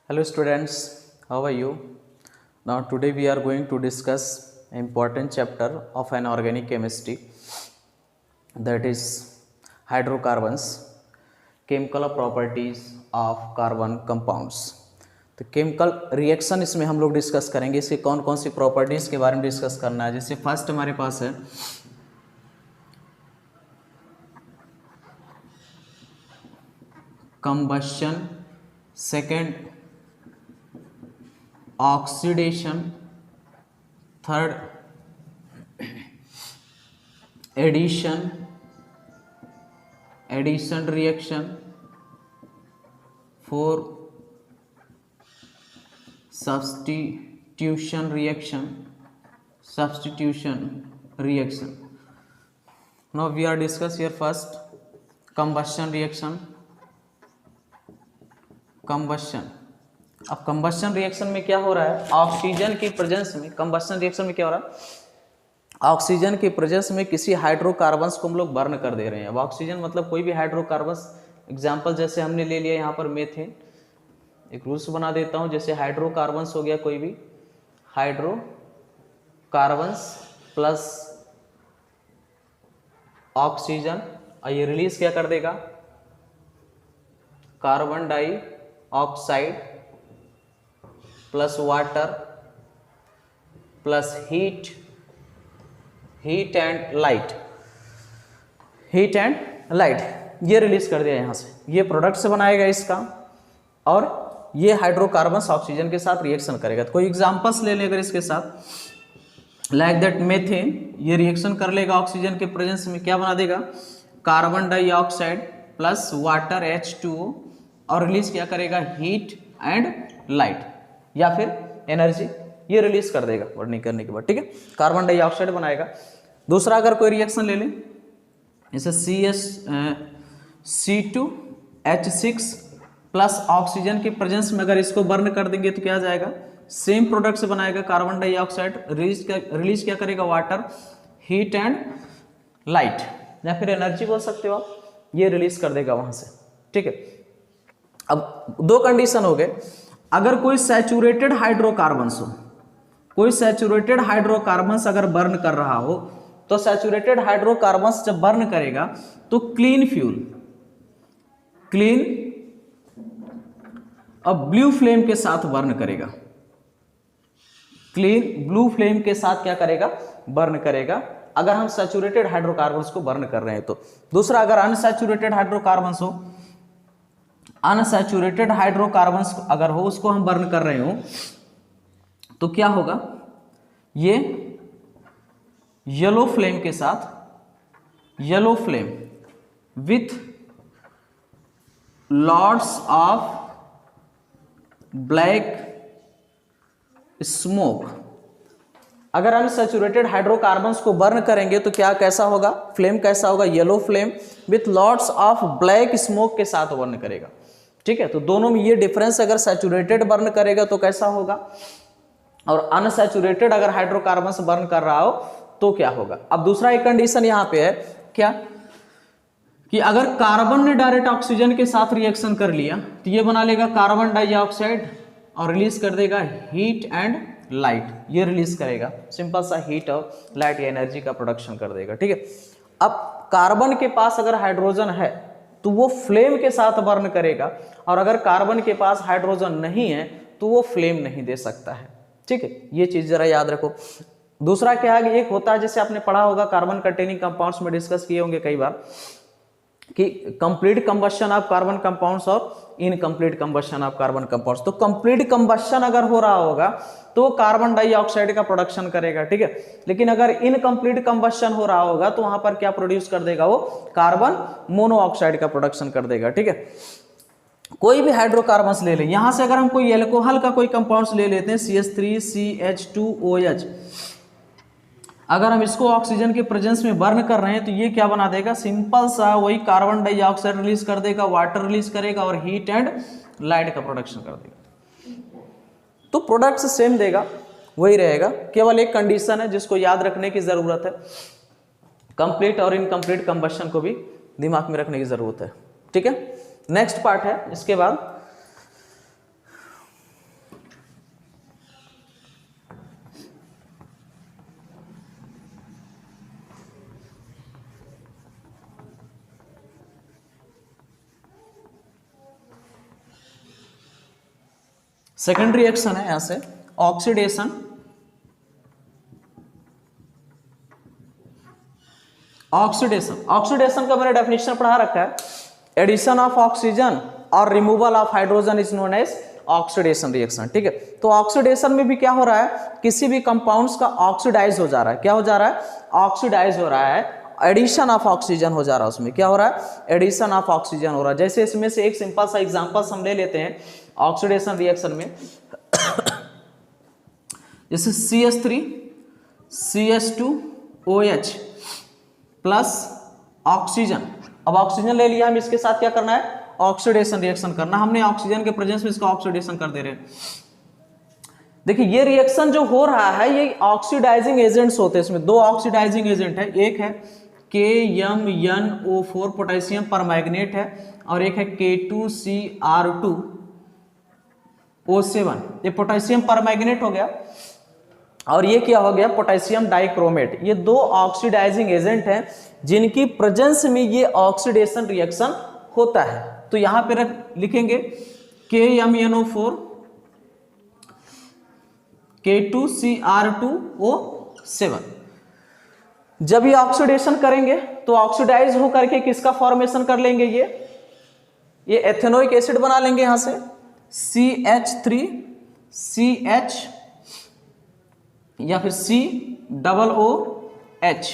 Hello students, how are you? Now today we are going to discuss an important chapter of an organic chemistry, that is hydrocarbons, chemical properties of carbon compounds. तो chemical reaction इसमें हम लोग discuss करेंगे, इसके कौन कौन सी properties के बारे में डिस्कस करना है। जैसे फर्स्ट हमारे पास है combustion, second oxidation, third addition reaction, four substitution reaction. Now we are discuss here first combustion reaction. Combustion, अब कंबशन रिएक्शन में क्या हो रहा है, ऑक्सीजन की प्रेजेंस में, कंबशन रिएक्शन में क्या हो रहा है, ऑक्सीजन की प्रेजेंस में किसी हाइड्रोकार्बन्स को हम लोग बर्न कर दे रहे हैं। अब ऑक्सीजन मतलब कोई भी हाइड्रोकार्बन्स, एग्जांपल जैसे हमने ले लिया यहाँ पर मेथेन। एक रूल्स बना देता हूँ, जैसे हाइड्रोकार्बन्स हो गया कोई भी हाइड्रोकार्बन्स प्लस ऑक्सीजन, और ये रिलीज क्या कर देगा, carbon dioxide plus water plus heat and light, ये रिलीज कर दिया यहाँ से। ये प्रोडक्ट से बनाएगा इसका, और ये हाइड्रोकार्बन्स ऑक्सीजन के साथ रिएक्शन करेगा। तो कोई एग्जांपल्स ले लें अगर इसके साथ, लाइक दैट मेथेन, ये रिएक्शन कर लेगा ऑक्सीजन के प्रेजेंस में, क्या बना देगा, carbon dioxide plus water H2O, और रिलीज क्या करेगा, हीट एंड लाइट या फिर एनर्जी, ये रिलीज कर देगा बर्निंग करने के बाद। ठीक है, कार्बन डाइऑक्साइड बनाएगा। दूसरा अगर कोई रिएक्शन ले लें, जैसे C2H6 प्लस ऑक्सीजन के प्रेजेंस में अगर इसको बर्न कर देंगे तो क्या आ जाएगा, सेम प्रोडक्ट से बनाएगा, कार्बन डाइऑक्साइड, रिलीज क्या करेगा, वाटर, हीट एंड लाइट या फिर एनर्जी बोल सकते हो आप, ये रिलीज कर देगा वहां से। ठीक है, अब दो कंडीशन हो गए। अगर कोई सैचुरेटेड हाइड्रोकार्बन्स हो, कोई सैचुरेटेड हाइड्रोकार्बन्स अगर बर्न कर रहा हो, तो सैचुरेटेड हाइड्रोकार्बन्स जब बर्न करेगा तो क्लीन फ्यूल, क्लीन अब ब्लू फ्लेम के साथ बर्न करेगा, क्लीन ब्लू फ्लेम के साथ क्या करेगा, बर्न करेगा, अगर हम सैचुरेटेड हाइड्रोकार्बन्स को बर्न कर रहे हैं तो। दूसरा, अगर अनसैचुरेटेड हाइड्रोकार्बन्स हो, अनसैचुरेटेड हाइड्रोकार्बन्स अगर हो, उसको हम बर्न कर रहे हो, तो क्या होगा, ये येलो फ्लेम के साथ, yellow flame with lots of black smoke, अगर अनसैचुरेटेड हाइड्रोकार्बन्स को बर्न करेंगे तो क्या, कैसा होगा, फ्लेम कैसा होगा, yellow flame with lots of black smoke के साथ बर्न करेगा। ठीक है, तो दोनों में ये डिफरेंस, अगर सैचुरेटेड बर्न करेगा तो कैसा होगा, और अनसैचुरेटेड अगर हाइड्रोकार्बन्स बर्न कर रहा हो तो क्या होगा। अब दूसरा एक कंडीशन यहाँ पे है क्या, कि अगर कार्बन ने डायरेक्ट ऑक्सीजन के साथ रिएक्शन कर लिया तो ये बना लेगा कार्बन डाइऑक्साइड और रिलीज कर देगा हीट एंड लाइट, ये रिलीज करेगा, सिंपल सा हीट और लाइट या एनर्जी का प्रोडक्शन कर देगा। ठीक है, अब कार्बन के पास अगर हाइड्रोजन है तो वो फ्लेम के साथ बर्न करेगा, और अगर कार्बन के पास हाइड्रोजन नहीं है तो वो फ्लेम नहीं दे सकता है। ठीक है, ये चीज जरा याद रखो। दूसरा क्या है, एक होता है जैसे आपने पढ़ा होगा कार्बन कंटेनिंग कंपाउंड्स में डिस्कस किए होंगे कई बार, कि complete combustion of carbon compounds और incomplete combustion of carbon compounds. तो कंप्लीट कंबशन अगर हो रहा होगा तो कार्बन डाइऑक्साइड का प्रोडक्शन करेगा। ठीक है, लेकिन अगर इनकम्प्लीट कंबशन हो रहा होगा तो वहां पर क्या प्रोड्यूस कर देगा, वो कार्बन मोनोऑक्साइड का प्रोडक्शन कर देगा। ठीक है, कोई भी हाइड्रोकार्बन्स ले लें, यहां से अगर हम कोई एल्कोहल का कोई कंपाउंड्स ले लेते हैं, CH3CH2OH, अगर हम इसको ऑक्सीजन के प्रेजेंस में बर्न कर रहे हैं तो ये क्या बना देगा, सिंपल सा वही कार्बन डाइऑक्साइड रिलीज कर देगा, वाटर रिलीज करेगा और हीट एंड लाइट का प्रोडक्शन कर देगा। तो प्रोडक्ट सेम देगा, वही रहेगा, केवल एक कंडीशन है जिसको याद रखने की जरूरत है, कंप्लीट और इनकम्प्लीट कंबशन को भी दिमाग में रखने की जरूरत है। ठीक है, नेक्स्ट पार्ट है इसके बाद सेकेंड रिएक्शन है यहां से ऑक्सीडेशन, ऑक्सीडेशन का मैंने डेफिनेशन पढ़ा रखा है, एडिशन ऑफ ऑक्सीजन और removal of hydrogen is known as oxidation reaction. ठीक है, तो ऑक्सीडेशन में भी क्या हो रहा है, किसी भी कंपाउंड्स का ऑक्सीडाइज हो जा रहा है, क्या हो जा रहा है, ऑक्सीडाइज हो रहा है, एडिशन ऑफ ऑक्सीजन हो जा रहा है, उसमें क्या हो रहा है, एडिशन ऑफ ऑक्सीजन हो रहा है। जैसे इसमें से एक सिंपल सा एग्जांपल हम ले लेते हैं ऑक्सीडेशन रिएक्शन में, जैसे CH3 CH2OH प्लस ऑक्सीजन। अब ऑक्सीजन ले लिया, हम इसके साथ क्या करना है, ऑक्सीडेशन रिएक्शन करना। हमने ऑक्सीजन के प्रेजेंस में इसका ऑक्सीडेशन कर दे रहे हैं। देखिए ये रिएक्शन जो हो रहा है ये ऑक्सीडाइजिंग एजेंट्स होते हैं, इसमें दो ऑक्सीडाइजिंग एजेंट है, एक है KMnO4 पोटेशियम परमैंगनेट है और एक है K2Cr2O7, ये पोटेशियम परमैंगनेट हो गया और ये क्या हो गया, पोटेशियम डाइक्रोमेट। ये दो ऑक्सीडाइजिंग एजेंट हैं जिनकी प्रेजेंस में ये ऑक्सीडेशन रिएक्शन होता है। तो यहां पे लिखेंगे KMnO4 K2Cr2O7। जब ये ऑक्सीडेशन करेंगे तो ऑक्सीडाइज होकर के किसका फॉर्मेशन कर लेंगे, ये एथेनोइक एसिड बना लेंगे यहां से CH3CH या फिर COOH,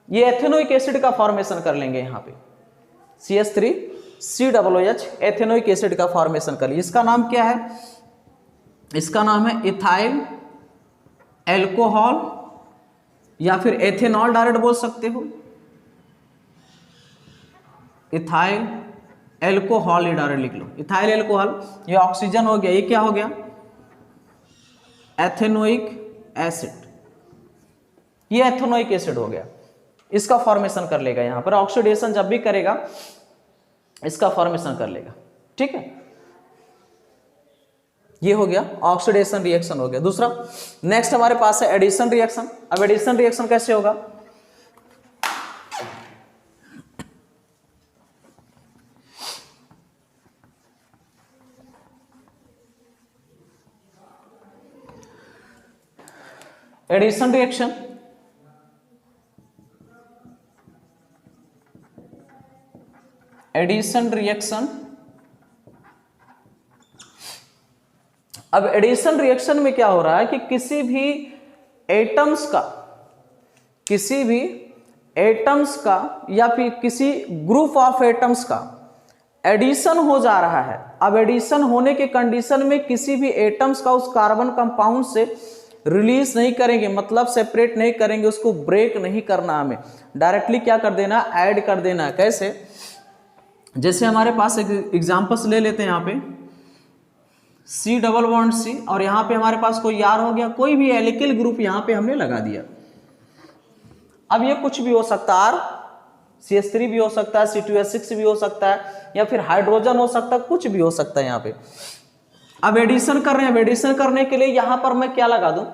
ये एथेनोइक एसिड का फॉर्मेशन कर लेंगे यहां पे, CH3COOH एथेनोइक एसिड का फॉर्मेशन कर लिया। इसका नाम क्या है, इसका नाम है इथाइल एल्कोहल या फिर एथेनॉल डायरेक्ट बोल सकते हो, इथाइल एल्कोहल, ये डायरेक्ट लिख लो, इथाइल एल्कोहल। ये ऑक्सीजन हो गया, ये क्या हो गया, एथेनोइक एसिड, ये एथेनोइक एसिड हो गया, इसका फॉर्मेशन कर लेगा। यहां पर ऑक्सीडेशन जब भी करेगा इसका फॉर्मेशन कर लेगा। ठीक है, ये हो गया ऑक्सीडेशन रिएक्शन हो गया। दूसरा नेक्स्ट हमारे पास है एडिशन रिएक्शन। अब एडिशन रिएक्शन कैसे होगा, एडिशन रिएक्शन अब एडिशन रिएक्शन में क्या हो रहा है कि किसी भी एटम्स का या फिर किसी ग्रुप ऑफ एटम्स का एडिशन हो जा रहा है। अब एडिशन होने के कंडीशन में किसी भी एटम्स का उस कार्बन कंपाउंड से रिलीज नहीं करेंगे, मतलब सेपरेट नहीं करेंगे, उसको ब्रेक नहीं करना, हमें डायरेक्टली क्या कर देना, ऐड कर देना। कैसे, जैसे हमारे पास एक एग्जांपल्स ले लेते हैं, यहाँ पे C और यहाँ पे हमारे पास कोई R हो गया, कोई भी एल्किल ग्रुप यहाँ पे हमने लगा दिया। अब ये कुछ भी हो सकता है, CH3 भी हो सकता है, C2H6 भी हो सकता है, या फिर हाइड्रोजन हो सकता है, कुछ भी हो सकता है यहाँ पे। अब एडिशन कर रहे हैं, एडिशन करने के लिए यहाँ पर मैं क्या लगा दूं,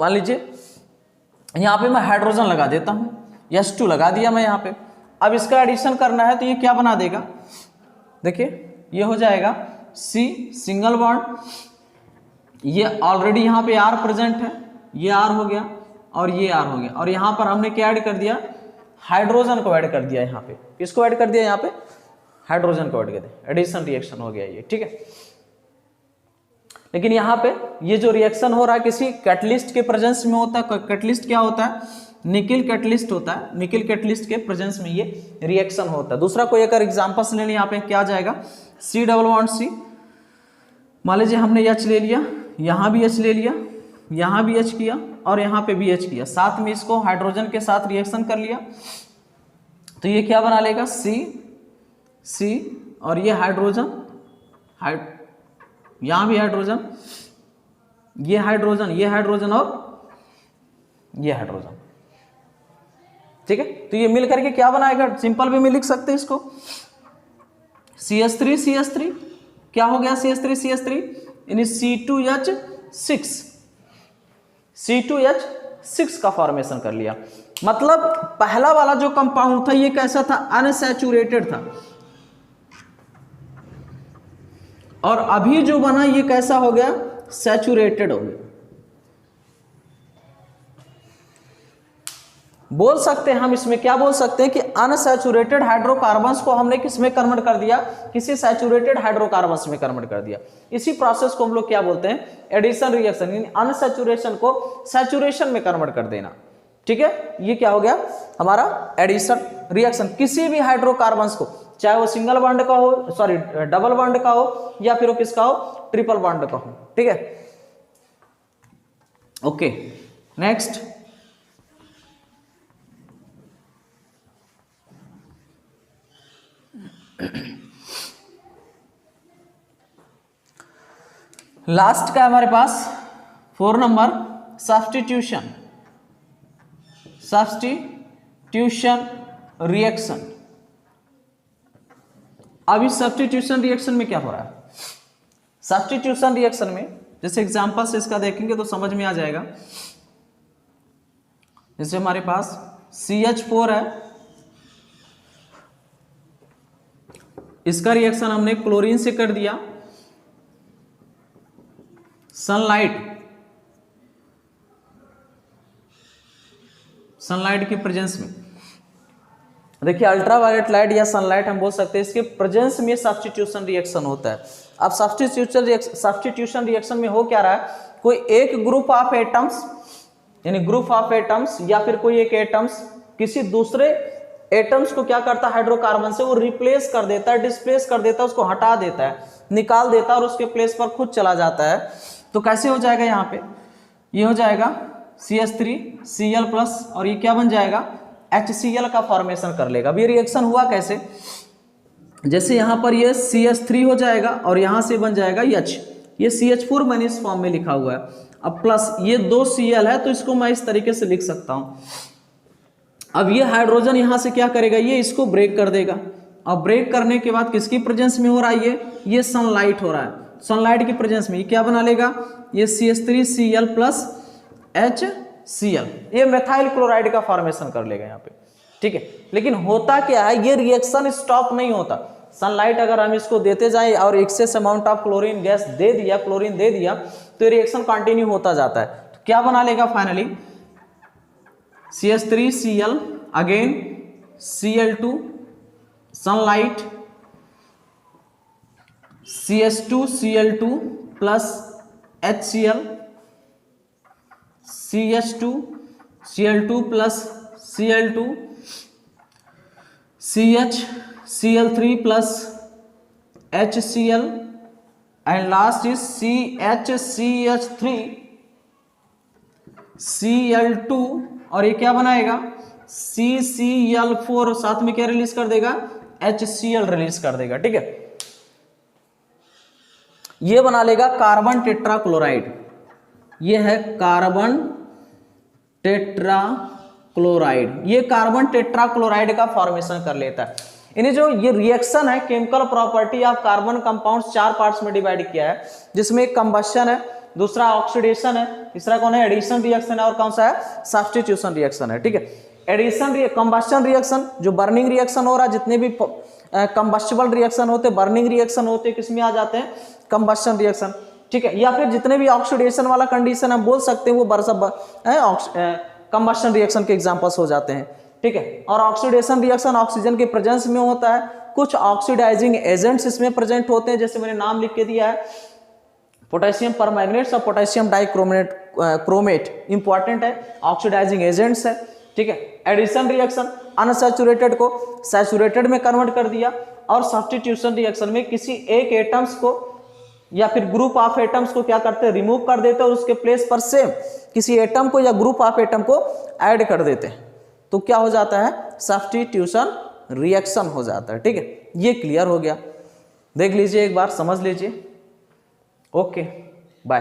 मान लीजिए यहाँ पे मैं हाइड्रोजन लगा देता हूँ, H2 लगा दिया मैं यहाँ पे। अब इसका एडिशन करना है तो ये क्या बना देगा, देखिए ये हो जाएगा C सिंगल बॉन्ड, ये ऑलरेडी यहाँ पे R प्रेजेंट है, ये R हो गया और ये R हो गया, और यहाँ पर हमने क्या ऐड कर दिया, हाइड्रोजन को ऐड कर दिया। यहाँ पे किसको ऐड कर दिया, यहाँ पे हाइड्रोजन को ऐड कर दिया, एडिशन रिएक्शन हो गया ये। ठीक है, लेकिन यहाँ पे ये जो रिएक्शन हो रहा है किसी कैटलिस्ट के प्रेजेंस में होता है। कैटलिस्ट क्या होता है, निकिल कैटलिस्ट होता है, निकिल कैटलिस्ट के प्रेजेंस में ये रिएक्शन होता है। दूसरा कोई अगर एग्जांपल्स ले लें, यहाँ पे क्या आ जाएगा, C मान लीजिए हमने H ले लिया, यहाँ भी H ले लिया, यहाँ भी H किया और यहाँ पे भी H किया, साथ में इसको हाइड्रोजन के साथ रिएक्शन कर लिया, तो ये क्या बना लेगा, C और ये हाइड्रोजन, यहाँ भी हाइड्रोजन, ये हाइड्रोजन, ये हाइड्रोजन और ये हाइड्रोजन। ठीक है, तो ये मिल करके क्या बनाएगा, सिंपल वे में लिख सकते हैं इसको, CH3 क्या हो गया, CH3 यानी C2H6 का फॉर्मेशन कर लिया। मतलब पहला वाला जो कंपाउंड था ये कैसा था, अनसैचुरेटेड था, और अभी जो बना ये कैसा हो गया, सैचुरेटेड हो गया। बोल सकते हैं हम इसमें क्या बोल सकते हैं कि अनसैचुरेटेड हाइड्रोकार्बन्स को हमने किस में कन्वर्ट कर दिया, किसी सैचुरेटेड हाइड्रोकार्बन्स में कन्वर्ट कर दिया। इसी प्रोसेस को हम लोग क्या बोलते हैं, एडिशन रिएक्शन, यानी अनसैचुरेशन को सैचुरेशन में कन्वर्ट कर देना। ठीक है, ये क्या हो गया हमारा एडिशन रिएक्शन। किसी भी हाइड्रोकार्बन्स को, चाहे वो सिंगल बॉन्ड का हो, सॉरी डबल बॉन्ड का हो, या फिर वो किसका हो, ट्रिपल बॉन्ड का हो। ठीक है, ओके नेक्स्ट। लास्ट का हमारे पास 4 नंबर, सब्स्टिट्यूशन रिएक्शन। अब इस सब्स्टिट्यूशन रिएक्शन में क्या हो रहा है, सब्स्टिट्यूशन रिएक्शन में जैसे एग्जांपल से इसका देखेंगे तो समझ में आ जाएगा। जैसे हमारे पास CH4 है, इसका रिएक्शन हमने क्लोरीन से कर दिया, सनलाइट की प्रेजेंस में। देखिए अल्ट्रावायलेट लाइट या सनलाइट हम बोल सकते हैं, इसके प्रेजेंस में सब्स्टिट्यूशन रिएक्शन होता है। अब सब्स्टिट्यूशन रिएक्शन में हो क्या रहा है, कोई एक ग्रुप ऑफ एटम्स, यानी ग्रुप ऑफ एटम्स या फिर कोई एक एटम्स किसी दूसरे एटम्स को क्या करता है, हाइड्रोकार्बन से वो रिप्लेस कर देता है, डिस्प्लेस कर देता है, उसको हटा देता है, निकाल देता है और उसके प्लेस पर खुद चला जाता है। तो कैसे हो जाएगा, यहाँ पे ये हो जाएगा CH3Cl+ और ये क्या बन जाएगा, HCl का फॉर्मेशन कर लेगा। अब ये रिएक्शन हुआ कैसे, जैसे यहाँ पर ये CH3 हो जाएगा और यहाँ से बन जाएगा H, ये CH4 मैंने इस फॉर्म में लिखा हुआ है। अब प्लस ये 2 Cl है तो इसको मैं इस तरीके से लिख सकता हूँ। अब ये हाइड्रोजन यहाँ से क्या करेगा, ये इसको ब्रेक कर देगा। अब ब्रेक करने के बाद किसकी प्रेजेंस में हो रहा है, ये सनलाइट हो रहा है, सनलाइट की प्रेजेंस में ये क्या बना लेगा, ये CH3Cl+ HCl, ये मेथाइल क्लोराइड का फॉर्मेशन कर लेगा यहाँ पे। ठीक है, लेकिन होता क्या है, ये रिएक्शन स्टॉप नहीं होता। सनलाइट अगर हम इसको देते जाएं और excess amount of chlorine gas दे दिया, क्लोरीन दे दिया, तो रिएक्शन कंटिन्यू होता जाता है। तो क्या बना लेगा finally, CH3Cl again Cl2 sunlight CH2Cl2 plus HCl, CH2Cl2 plus Cl2, CH3 plus HCl and last is CH3 Cl2 और ये क्या बनाएगा, CCl4, साथ में क्या रिलीज कर देगा, HCl रिलीज कर देगा। ठीक है, ये बना लेगा कार्बन टेट्राक्लोराइड, ये है कार्बन टेट्राक्लोराइड, ये कार्बन टेट्राक्लोराइड का फॉर्मेशन कर लेता है। इन्हें जो ये रिएक्शन है, chemical property of carbon compounds 4 parts में डिवाइड किया है, जिसमें एक कंबशन है, दूसरा ऑक्सीडेशन है, तीसरा कौन है, एडिशन रिएक्शन है, और कौन सा है, सब्स्टिट्यूशन रिएक्शन है। ठीक है, एडिशन कंबशन रिएक्शन जो बर्निंग रिएक्शन हो रहा है, जितने भी कंबस्टिबल रिएक्शन होते, बर्निंग रिएक्शन होते, किसमें आ जाते हैं, कंबशन रिएक्शन। ठीक है, या फिर जितने भी ऑक्सीडेशन वाला कंडीशन हम बोल सकते हैं वो कंबशन रिएक्शन के एग्जांपल्स हो जाते हैं। ठीक है, और ऑक्सीडेशन रिएक्शन ऑक्सीजन के प्रेजेंस में होता है, कुछ ऑक्सीडाइजिंग एजेंट्स इसमें प्रेजेंट होते हैं, जैसे मैंने नाम लिख के दिया है, पोटेशियम परमैंगनेट और पोटेशियम डाइक्रोमेट इंपॉर्टेंट है, ऑक्सीडाइजिंग एजेंट्स है। ठीक है, एडिशन रिएक्शन अनसैचुरेटेड को सैचुरेटेड में कन्वर्ट कर दिया, और सब्स्टिट्यूशन रिएक्शन में किसी एक एटम्स को या फिर ग्रुप ऑफ एटम्स को क्या करते हैं, रिमूव कर देते हैं और उसके प्लेस पर सेम किसी एटम को या ग्रुप ऑफ एटम को ऐड कर देते हैं, तो क्या हो जाता है, सब्स्टिट्यूशन रिएक्शन हो जाता है। ठीक है, ये क्लियर हो गया, देख लीजिए एक बार, समझ लीजिए। Okay bye.